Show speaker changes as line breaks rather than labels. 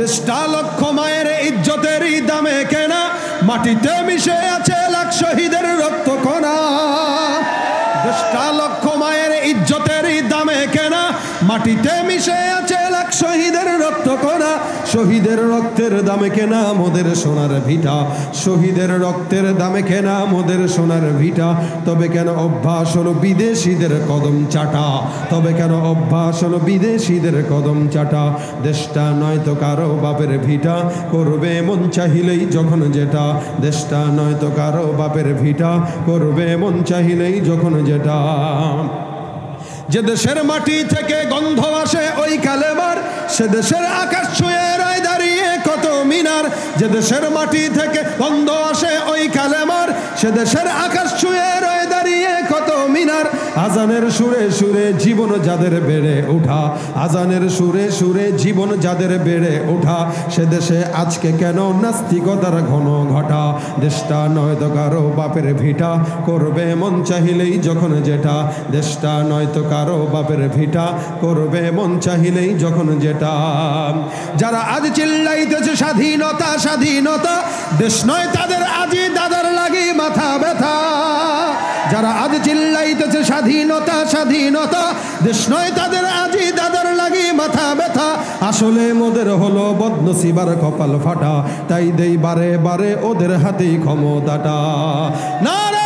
দেশটা লক্ষ মায়ের ইজ্জতেরই দামে কেনা, মাটিতে মিশে আছে লাখ শহীদের রক্ত কণা। দেশটা লক্ষ মায়ের ইজ্জতেরই দামে কেনা, মাটিতে মিশে আছে লাখ শহীদের রক্ত কণা। শহীদের রক্তের দামে কেনা মোদের সোনার ভিটা, শহীদের রক্তের দামে কেনা মোদের সোনার ভিটা। তবে কেন অভ্যাস হলো বিদেশিদের কদম চাটা, তবে কেন অভ্যাস হলো বিদেশিদের কদম চাটা। দেশটা নয়তো কারো বাপের ভিটা, করবে মন চাহিলেই যখন যেটা। দেশটা নয়তো কারো বাপের ভিটা, করবে মন চাহিলেই যখন যেটা। যে দেশের মাটি থেকে গন্ধ আসে ওই কালেমার, সে দেশের আকাশ ছুঁয়ে রয় দাঁড়িয়ে কত মিনার। যে দেশের মাটি থেকে গন্ধ আসে ওই কালেমার, সে দেশের আকাশ ছুঁয়ে রয় দাঁড়িয়ে কত মিনার। আজানের সুরে সুরে জীবন যাদের বেড়ে ওঠা, আজানের সুরে সুরে জীবন যাদের বেড়ে ওঠা, সে দেশে আজকে কেন নাস্তিকতার ঘন ঘটা। দেশটা নয়তো কারো বাপের ভিটা, করবে মন চাহিলেই যখন যেটা। দেশটা নয়তো কারো বাপের ভিটা, করবে মন চাহিলেই যখন যেটা। যারা আজ চিল্লাইতেছে স্বাধীনতা স্বাধীনতা, দেশ নয় তাদের আজই দাদার লাগি মাথা ব্যথা। যারা আজ চিল্লাইতেছে স্বাধীনতা স্বাধীনতা, দেশ নয় তাদের আজই দাদার লাগি মাথা ব্যথা। আসলে মোদের হলো বদনসিবার কপাল ফাটা, তাই দেই বারে বারে ওদের হাতেই ক্ষমতাটা। নারে